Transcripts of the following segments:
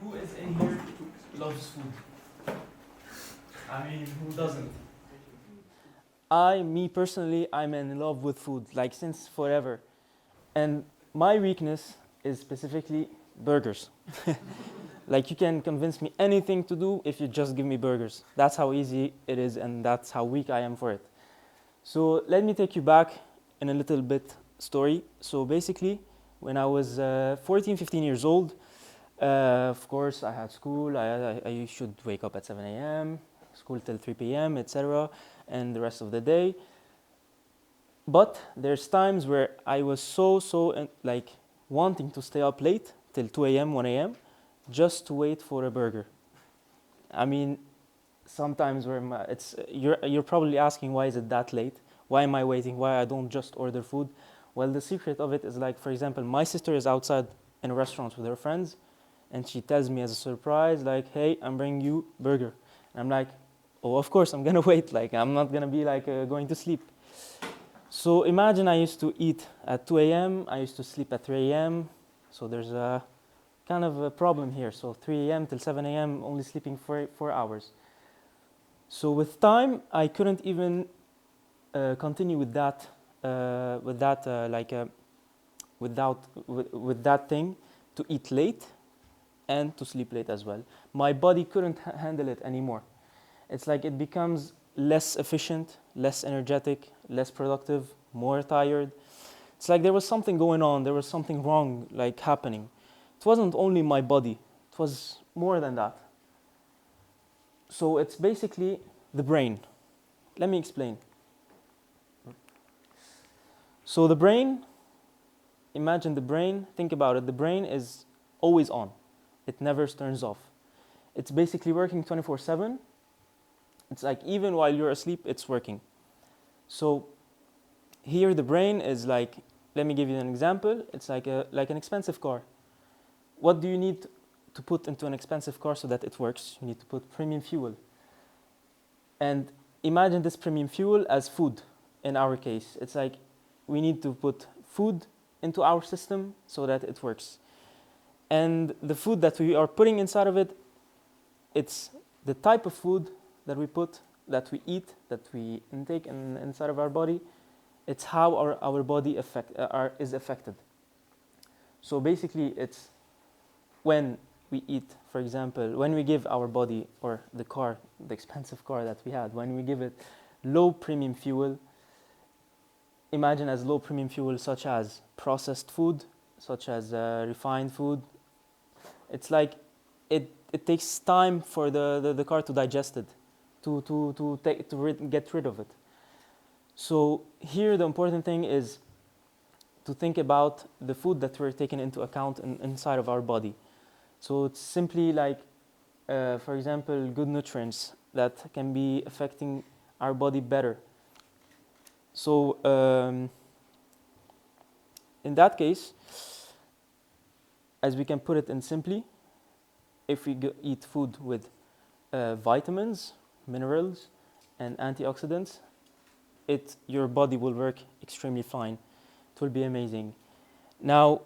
Who is in here loves food? I mean, who doesn't? Me personally, I'm in love with food, like since forever. And my weakness is specifically burgers. Like you can convince me anything to do if you just give me burgers. That's how easy it is and that's how weak I am for it. So let me take you back in a little bit story. So basically, when I was 14, 15 years old, of course I had school. I should wake up at 7 a.m., school till 3 p.m., etc. and the rest of the day. But there's times where I was so like wanting to stay up late till 2 a.m., 1 a.m. just to wait for a burger. I mean, sometimes where you're probably asking, why is it that late? Why am I waiting? Why I don't just order food? Well, the secret of it is, like, for example, my sister is outside in a restaurant with her friends, and she tells me as a surprise, like, hey, I'm bringing you burger. And I'm like, oh, of course, I'm gonna wait. Like, I'm not gonna be like going to sleep. So imagine I used to eat at 2 a.m. I used to sleep at 3 a.m. So there's a kind of a problem here. So 3 a.m. till 7 a.m. only sleeping 4 hours. So with time, I couldn't even continue with that thing to eat late and to sleep late as well. My body couldn't handle it anymore. It's like it becomes less efficient, less energetic, less productive, more tired. It's like there was something going on, there was something wrong, like, happening. It wasn't only my body, it was more than that. So it's basically the brain. Let me explain. So the brain, imagine the brain, think about it. The brain is always on. It never turns off. It's basically working 24/7. It's like even while you're asleep, it's working. So here the brain is like, let me give you an example. It's like an expensive car. What do you need to put into an expensive car so that it works? You need to put premium fuel. And imagine this premium fuel as food in our case. It's like we need to put food into our system so that it works. And the food that we are putting inside of it, it's the type of food that we put, that we eat, that we intake inside of our body. It's how our body is affected. So basically, it's when we eat, for example, when we give our body, or the car, the expensive car that we had, when we give it low premium fuel, imagine as low premium fuel such as processed food, such as refined food. It's like it takes time for the car to digest it, to get rid of it. So here the important thing is to think about the food that we're taking into account inside of our body. So it's simply like, for example, good nutrients that can be affecting our body better. So in that case, as we can put it in simply, if we eat food with vitamins, minerals, and antioxidants, your body will work extremely fine. It will be amazing. Now,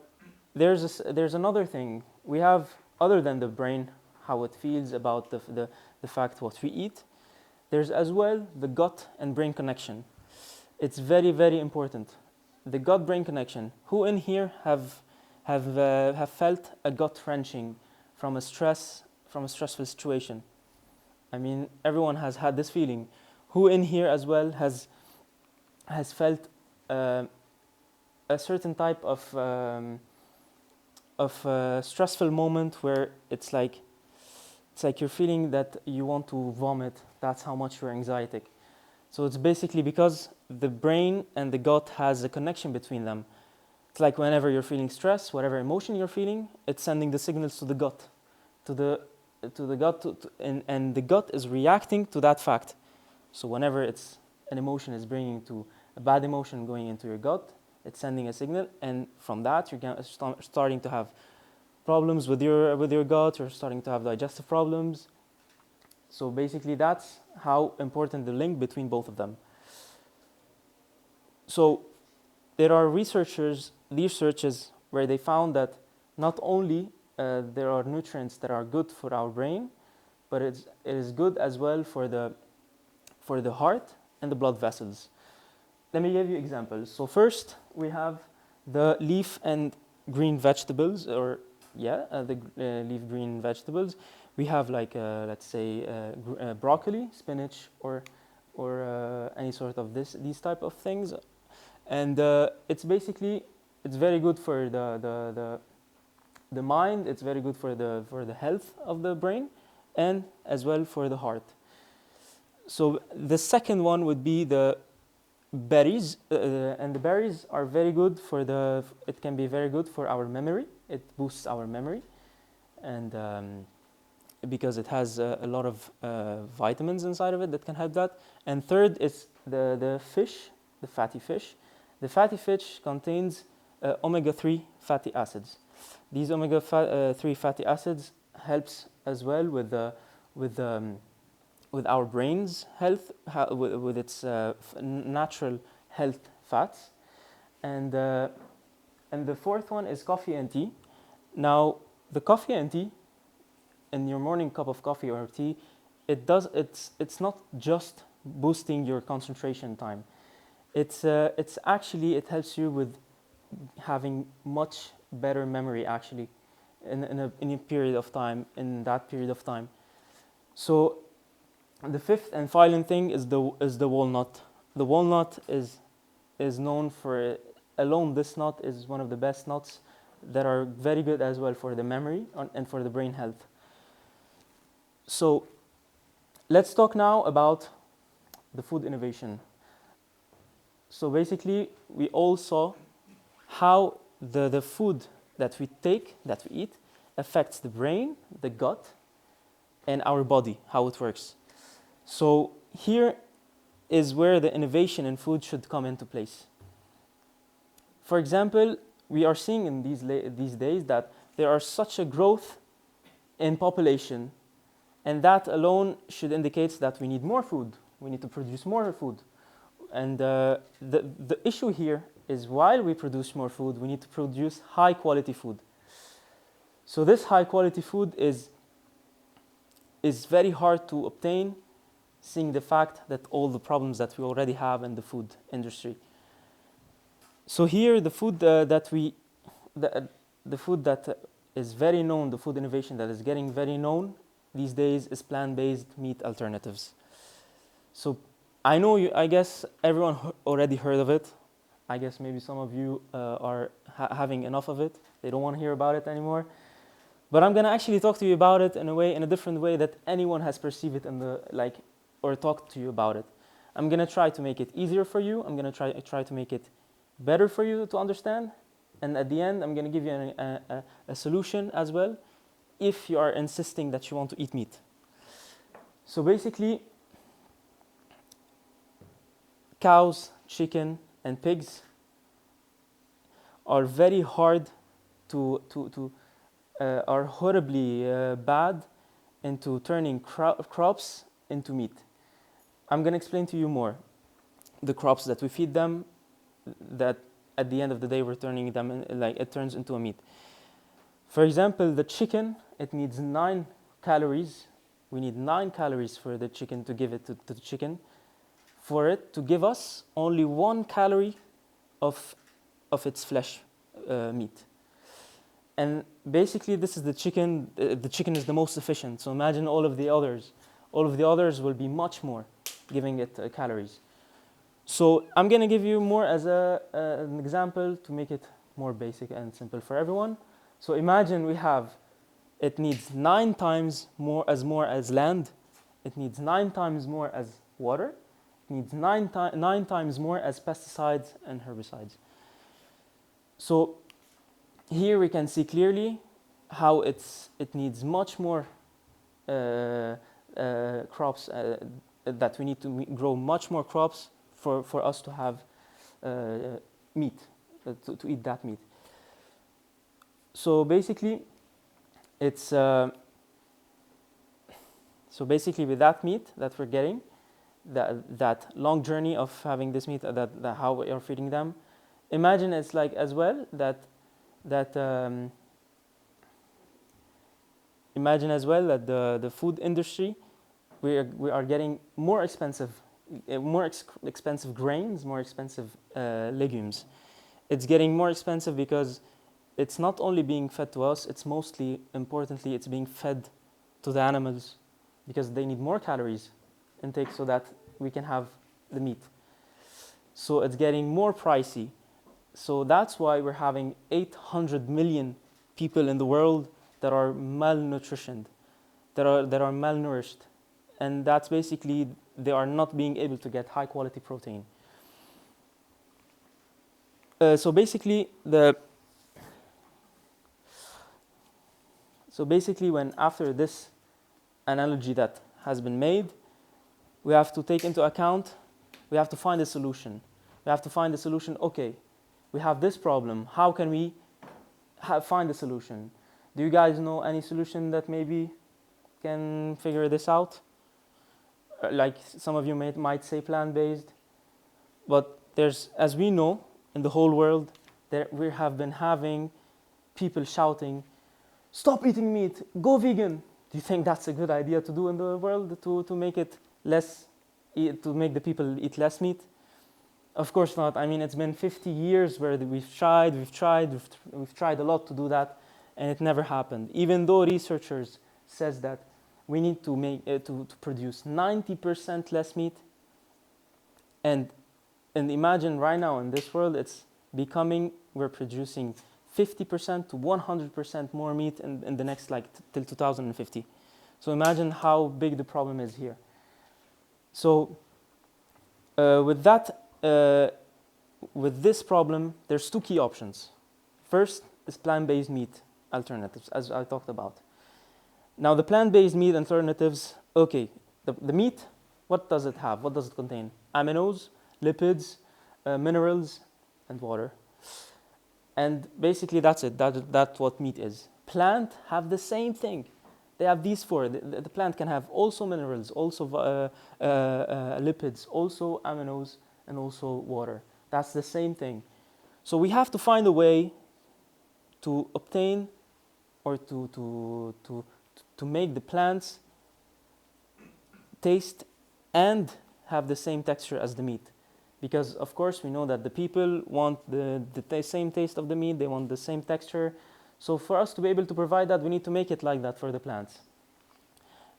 there's another thing. We have, other than the brain, how it feels about the fact what we eat, there's as well the gut and brain connection. It's very, very important. The gut-brain connection. Who in here have felt a gut wrenching from a stressful situation? I mean, everyone has had this feeling. Who in here as well has felt a certain type of stressful moment where it's like you're feeling that you want to vomit. That's how much you're anxietic. So it's basically because the brain and the gut has a connection between them. It's like whenever you're feeling stress, whatever emotion you're feeling, it's sending the signals to the gut, to the gut, and the gut is reacting to that fact. So whenever it's an emotion is bringing to a bad emotion going into your gut, it's sending a signal, and from that you're starting to have problems with your gut. You're starting to have digestive problems. So basically, that's how important the link between both of them. So there are researches where they found that not only there are nutrients that are good for our brain, but it is good as well for the heart and the blood vessels. Let me give you examples. So first, we have the leaf and green vegetables, or leaf green vegetables. We have like let's say broccoli, spinach, or any sort of these type of things, and it's very good for the mind. It's very good for the health of the brain, and as well for the heart. So the second one would be the berries, and the berries are very good it can be very good for our memory. It boosts our memory, and because it has a lot of vitamins inside of it that can help that. And third is the fish, the fatty fish. The fatty fish contains omega-3 fatty acids. These omega-3 fatty acids helps as well with our brain's health, with its natural health fats. And the fourth one is coffee and tea. Now, the coffee and tea, in your morning cup of coffee or tea, it's not just boosting your concentration time. It's actually, it helps you with having much better memory actually in a period of time, in that period of time. So the fifth and final thing is the walnut. The walnut is known for, alone this nut is one of the best nuts that are very good as well for the memory and for the brain health. So let's talk now about the food innovation. So basically, we all saw how the food that we eat, affects the brain, the gut, and our body, how it works. So here is where the innovation in food should come into place. For example, we are seeing in these days that there are such a growth in population, and that alone should indicate that we need more food. We need to produce more food. And the issue here is, while we produce more food, we need to produce high quality food. So this high quality food is very hard to obtain, seeing the fact that all the problems that we already have in the food industry. So here, the food that is very known, the food innovation that is getting very known these days, is plant-based meat alternatives. So I guess everyone already heard of it. I guess maybe some of you are having enough of it. They don't want to hear about it anymore. But I'm going to actually talk to you about it in a different way that anyone has perceived it or talked to you about it. I'm going to try to make it easier for you. I'm going to try to make it better for you to understand. And at the end, I'm going to give you a solution as well, if you are insisting that you want to eat meat. So basically, cows, chicken, and pigs are very hard are horribly bad into turning crops into meat. I'm going to explain to you more. The crops that we feed them, that at the end of the day we're turning them it turns into a meat. For example, the chicken, it needs 9 calories. We need 9 calories for the chicken to give it to the chicken, for it to give us only 1 calorie of its flesh, meat. And basically, this is the chicken. The chicken is the most efficient. So imagine all of the others. All of the others will be much more, giving it calories. So I'm going to give you more as an example to make it more basic and simple for everyone. So imagine it needs 9 times more as land. It needs 9 times more as water. It needs 9 times more as pesticides and herbicides. So here we can see clearly how it needs much more crops, that we need to grow much more crops for us to have meat, to eat that meat. So basically, with that meat that we're getting, that long journey of having this meat, that how we are feeding them, imagine it's like as well that imagine as well that the food industry, we are getting more expensive grains, more expensive legumes. It's getting more expensive because it's not only being fed to us, it's mostly, importantly, it's being fed to the animals because they need more calories intake so that we can have the meat. So it's getting more pricey. So that's why we're having 800 million people in the world that are malnutritioned, that are malnourished. And that's basically, they are not being able to get high quality protein. So basically, when after this analogy that has been made, we have to take into account, we have to find a solution. We have to find a solution. Okay, we have this problem. How can we find a solution? Do you guys know any solution that maybe can figure this out? Like some of you might say plant-based, but there's, as we know, in the whole world, we have been having people shouting, "Stop eating meat, go vegan." Do you think that's a good idea to do in the world to make it less, to make the people eat less meat? Of course not. I mean, it's been 50 years where we've tried a lot to do that, and it never happened. Even though researchers says that we need to make to produce 90% less meat, and imagine right now in this world, it's becoming, we're producing 50% to 100% more meat in the next, like, till 2050. So imagine how big the problem is here. So with this problem, there's two key options. First is plant-based meat alternatives, as I talked about. Now, the plant-based meat alternatives, okay, the meat, what does it have? What does it contain? Aminos, lipids, minerals, and water. And basically, that's it. That's what meat is. Plant have the same thing. They have these four. The plant can have also minerals, also lipids, also aminos, and also water. That's the same thing. So we have to find a way to obtain or to make the plants taste and have the same texture as the meat. Because, of course, we know that the people want the same taste of the meat, they want the same texture. So for us to be able to provide that, we need to make it like that for the plants.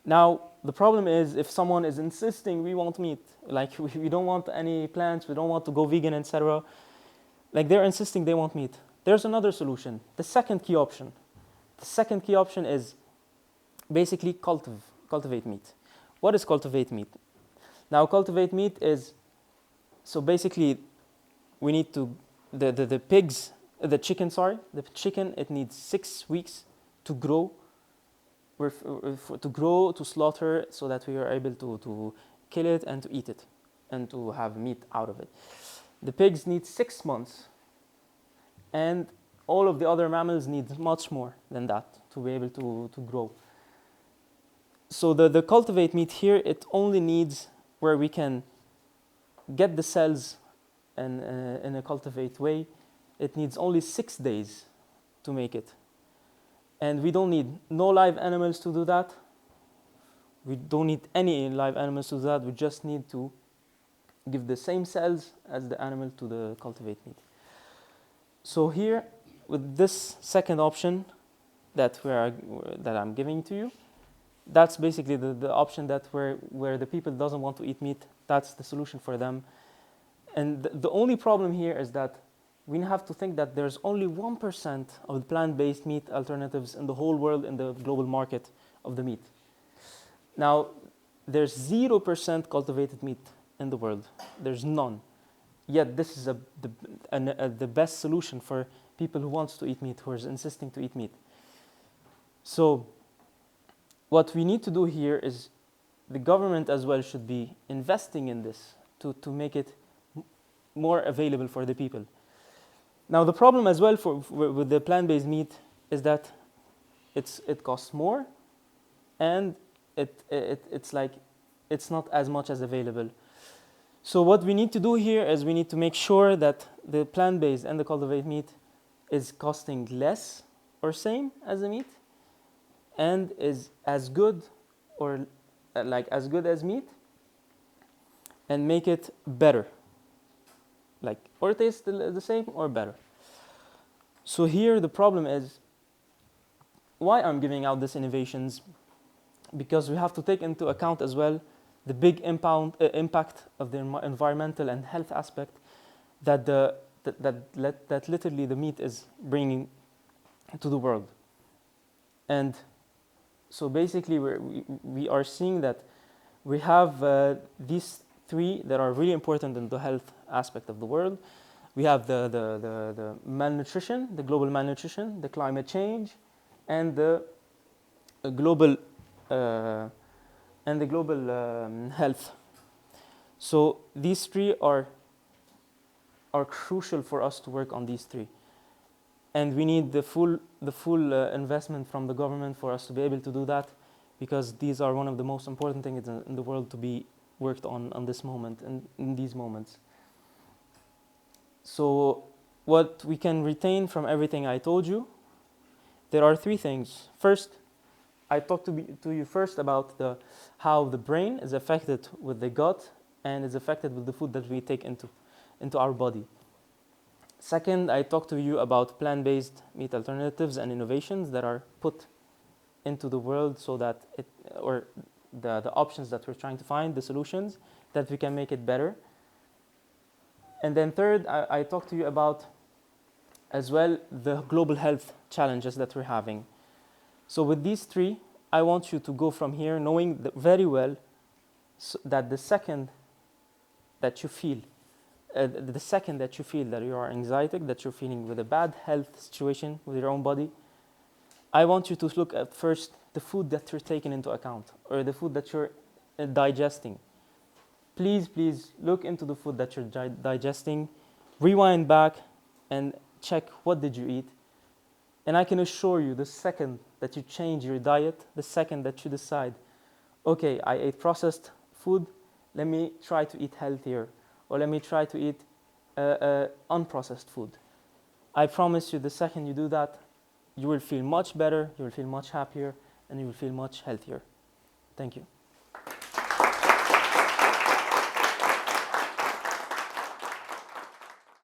Now, the problem is if someone is insisting we want meat, like we don't want any plants, we don't want to go vegan, etc. Like they're insisting they want meat. There's another solution. The second key option. The second key option is basically cultivate meat. What is cultivate meat? Now, cultivate meat is, so basically, we need to, the chicken, it needs 6 weeks to grow, to slaughter, so that we are able to kill it and to eat it, and to have meat out of it. The pigs need 6 months, and all of the other mammals need much more than that to be able to grow. So the cultivate meat here, it only needs where we can get the cells in a cultivate way. It needs only 6 days to make it. And we don't need no live animals to do that. We don't need any live animals to do that. We just need to give the same cells as the animal to the cultivate meat. So here, with this second option that I'm giving to you, that's basically the option that where the people doesn't want to eat meat. That's the solution for them. And the only problem here is that we have to think that there's only 1% of the plant-based meat alternatives in the whole world, in the global market of the meat. Now, there's 0% cultivated meat in the world. There's none. Yet this is the best solution for people who wants to eat meat, who is insisting to eat meat. So what we need to do here is the government as well should be investing in this to make it more available for the people. Now, the problem as well with the plant-based meat is that it costs more, and it's not as much as available. So what we need to do here is we need to make sure that the plant-based and the cultivated meat is costing less or same as the meat, and is as good or like as good as meat, and make it better, like or taste the same or better. So here the problem is why I'm giving out these innovations, because we have to take into account as well the big impact of the environmental and health aspect that that literally the meat is bringing to the world. And so basically we are seeing that we have these three that are really important in the health aspect of the world. We have the malnutrition, the global malnutrition, the climate change, and the global health. So these three are crucial for us to work on these three, and we need the full investment from the government for us to be able to do that, because these are one of the most important things in the world to be worked on this moment and in these moments. So what we can retain from everything I told you, there are three things. First, I talked to you first about how the brain is affected with the gut and is affected with the food that we take into our body. Second, I talked to you about plant-based meat alternatives and innovations that are put into the world, so that the options that we're trying to find, the solutions that we can make it better. And then third, I talked to you about as well the global health challenges that we're having. So with these three, I want you to go from here knowing very well that the second that you feel that you are anxiety, that you're feeling with a bad health situation with your own body, I want you to look at first the food that you're taking into account, or the food that you're digesting. Please look into the food that you're digesting, rewind back and check what did you eat. And I can assure you, the second that you change your diet, the second that you decide, okay, I ate processed food, let me try to eat healthier, or let me try to eat unprocessed food. I promise you, the second you do that, you will feel much better, you will feel much happier, and you will feel much healthier. Thank you.